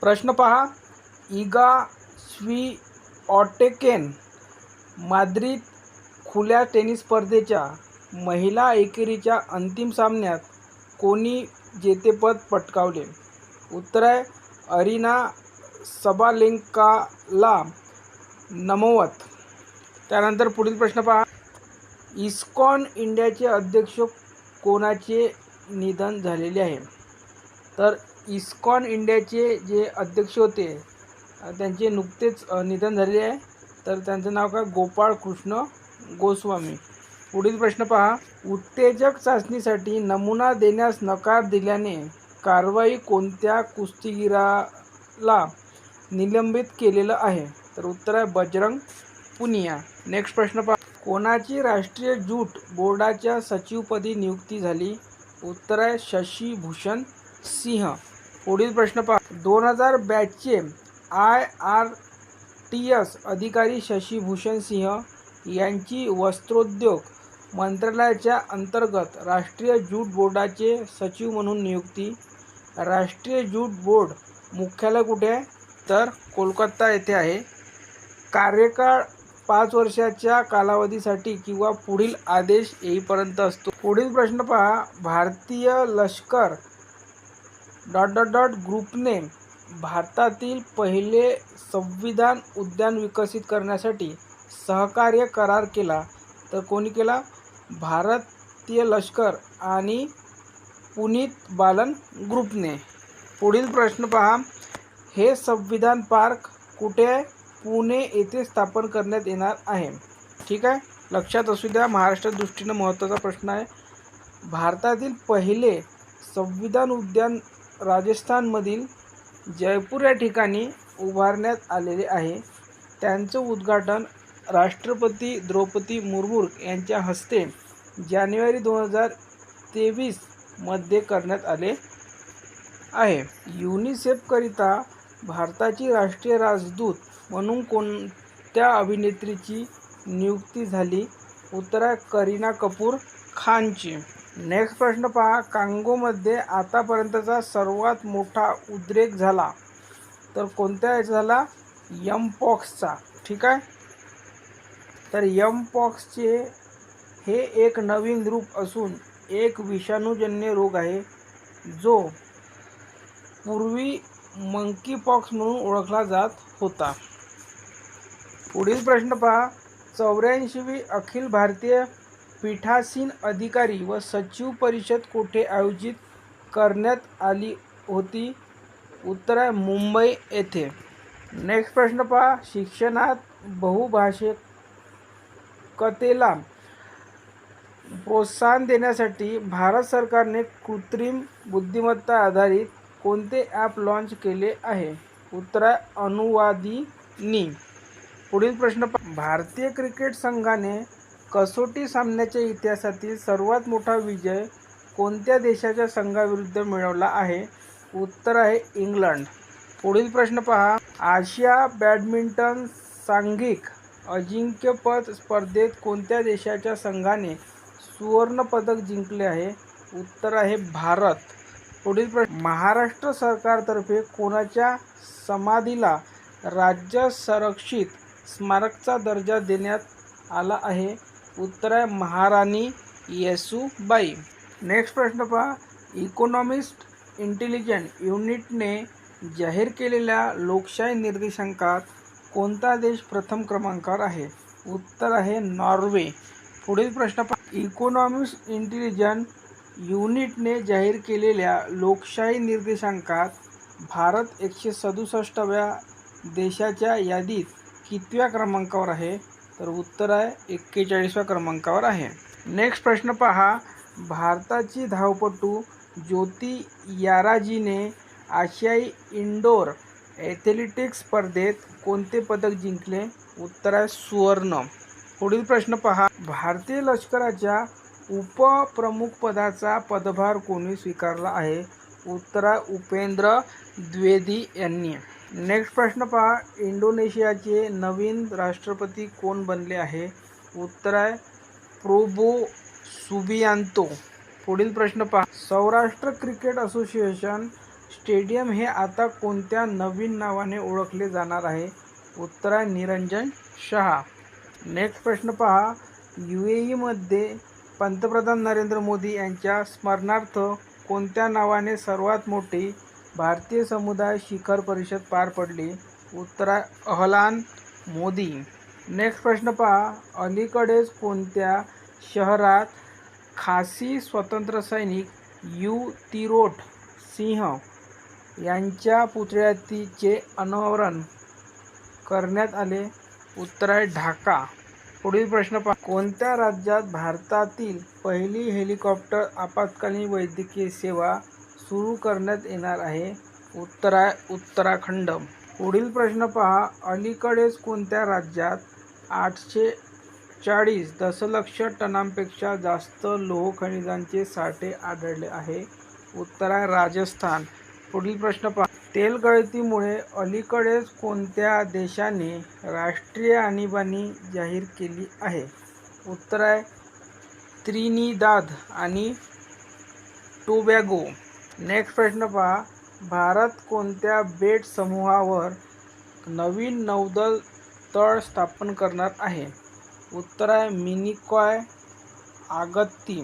प्रश्न पहा, इगा स्विऑटेकेन माद्रिद खुल्या टेनिस स्पर्धेच्या महिला एकेरीच्या अंतिम सामन्यात कोणी जेतेपद पटकावले? उत्तर आहे अरिना सबालेंकाला नमवत. त्यानंतर पुढील प्रश्न पहा, इस्कॉन इंडियाचे अध्यक्ष कोणाचे निधन झालेले आहे? तर इस्कॉन इंडियाचे जे अध्यक्ष होते त्यांचे नुकतेच निधन झाले आहे. तर त्यांचं नाव काय? गोपाळ कृष्ण गोस्वामी. पुढील प्रश्न पहा, उत्तेजक चाचणीसाठी नमुना देण्यास नकार दिल्याने कारवाई कोणत्या कुस्तीगीराला निलंबित केलेलं आहे? तर उत्तर आहे बजरंग पुनिया. नेक्स्ट प्रश्न पहा, कोणाची राष्ट्रीय ज्यूट बोर्डाच्या सचिवपदी नियुक्ती झाली? उत्तर आहे शशी भूषण सिंह. पुढील प्रश्न पहा, 2000 बॅचचे IRTS अधिकारी शशी भूषण सिंह यांची वस्त्रोद्योग मंत्रालयाच्या अंतर्गत राष्ट्रीय ज्यूट बोर्डाचे सचिव म्हणून नियुक्ती. राष्ट्रीय ज्यूट बोर्ड मुख्यालय कुठे आहे? तर कोलकाता येथे आहे. कार्यकाळ 5 वर्षाच्या कालावधीसाठी किंवा पुढील आदेश येईपर्यंत असतो. पुढील प्रश्न पहा, भारतीय लष्कर ... ग्रुपने भारतातील पहिले संविधान उद्यान विकसित करण्यासाठी सहकार्य करार केला. तर कोणी केला? भारतीय लष्कर आणि पुनीत बालन ग्रुपने. पुढील प्रश्न पहा, हे संविधान पार्क कुठे आहे? पुणे येथे स्थापन करण्यात येणार आहे. ठीक आहे, लक्षात असू द्या, महाराष्ट्र दृष्टीनं महत्त्वाचा प्रश्न आहे. भारतातील पहिले संविधान उद्यान राजस्थानमधील जयपूर या ठिकाणी उभारण्यात आलेले आहे. त्यांचं उद्घाटन राष्ट्रपती द्रौपदी मुर्मू यांच्या हस्ते जानेवारी 2023 मध्ये करण्यात आले आहे. युनिसेफकरिता भारताची राष्ट्रीय राजदूत म्हणून कोणत्या अभिनेत्रीची नियुक्ती झाली? उत्तर आहे करीना कपूर खानची. नेक्स्ट प्रश्न पहा, कांगोमध्ये आतापर्यंतचा सर्वात मोठा उद्रेक झाला. तर कोणत्या याचा झाला? एमपॉक्सचा. ठीक आहे, तर एमपॉक्सचे हे एक नवीन रूप असून एक विषाणूजन्य रोग आहे जो पूर्वी मंकीपॉक्स म्हणून ओळखला जात होता. पुढील प्रश्न पहा, 84वी अखिल भारतीय पीठासीन अधिकारी व सचिव परिषद कोठे आयोजित करण्यात आली होती? उत्तर आहे मुंबई येथे. नेक्स्ट प्रश्न पहा, शिक्षणात बहुभाषिकतेला प्रोत्साहन देण्यासाठी भारत सरकारने कृत्रिम बुद्धिमत्ता आधारित कोणते ॲप लॉन्च केले आहे? उत्तर आहे अनुवादिनी. पुढील प्रश्न पहा, भारतीय क्रिकेट संघाने कसोटी सामन्याच्या इतिहासातील सर्वात मोठा विजय कोणत्या देशाच्या संघाविरुद्ध मिळवला आहे? उत्तर आहे इंग्लंड. पुढील प्रश्न पहा, आशिया बॅडमिंटन सांघिक अजिंक्यपद स्पर्धेत कोणत्या देशाच्या संघाने सुवर्ण पदक जिंकले आहे? उत्तर आहे भारत. पुढील प्रश्न, महाराष्ट्र सरकारतर्फे कोणाच्या समाधीला राज्य संरक्षित स्मारकचा दर्जा देण्यात आला आहे? उत्तर आहे महाराणी येसूबाई. नेक्स्ट प्रश्न पहा, इकॉनॉमिस्ट इंटेलिजन्स युनिटने जाहीर केलेल्या लोकशाही निर्देशांकात कोणता देश प्रथम क्रमांकावर आहे? उत्तर आहे नॉर्वे. पुढील प्रश्न पहा, इकॉनॉमिस्ट इंटेलिजन्स युनिटने जाहीर केलेल्या लोकशाही निर्देशांकात भारत 167व्या देशाच्या यादीत कितव्या क्रमांकावर आहे? तर उत्तर आहे 41व्या क्रमांकावर आहे. नेक्स्ट प्रश्न पहा, भारताची धावपटू ज्योती याराजीने आशियाई इनडोअर ॲथलेटिक्स स्पर्धेत कोणते पदक जिंकले? उत्तर आहे सुवर्ण. पुढील प्रश्न पहा, भारतीय लष्कराच्या उपप्रमुखपदाचा पदभार कोणी स्वीकारला आहे? उत्तर आहे उपेंद्र द्विवेदी यांनी. नेक्स्ट प्रश्न पहा, इंडोनेशियाचे नवीन राष्ट्रपती कोण बनले आहे? उत्तर आहे प्रोबो सुबियांतो. पुढील प्रश्न पहा, सौराष्ट्र क्रिकेट असोसिएशन स्टेडियम हे आता कोणत्या नवीन नावाने ओळखले जाणार आहे? उत्तर आहे निरंजन शहा. नेक्स्ट प्रश्न पहा. UAEमध्ये पंतप्रधान नरेंद्र मोदी यांच्या स्मरणार्थ कोणत्या नावाने सर्वात मोठी भारतीय समुदाय शिखर परिषद पार पडली? उत्तर आहे अहलान मोदी. नेक्स्ट प्रश्न पहा. अलीकडेच कोणत्या शहरात खासी स्वतंत्र सैनिक यू तिरोट सिंह यांच्या पुतळ्याचे अनावरण करण्यात आले? उत्तर आहे ढाका. पुढील प्रश्न पहा. कोणत्या राज्यात भारतातील पहिली हेलिकॉप्टर आपत्कालीन वैद्यकीय सेवा सुरू करण्यात येणार आहे? उत्तर आहे उत्तराखंड. पुढील प्रश्न पहा. अलीकडेच कोणत्या राज्यात 840 दशलक्ष टनांपेक्षा जास्त लोह खनिजांचे साठे आढळले आहे? उत्तर आहे राजस्थान. पुढील प्रश्न पहा. तेलगळतीमुळे अलीकडेच कोणत्या देशाने राष्ट्रीय आणीबाणी जाहीर केली आहे? उत्तर आहे त्रिनिदाद आणि टोबॅगो. नेक्स्ट प्रश्न पहा. भारत कोणत्या बेट समूहावर नवीन नौदल तळ स्थापन करणार आहे? उत्तर आहे मिनिकॉय आगत्ती.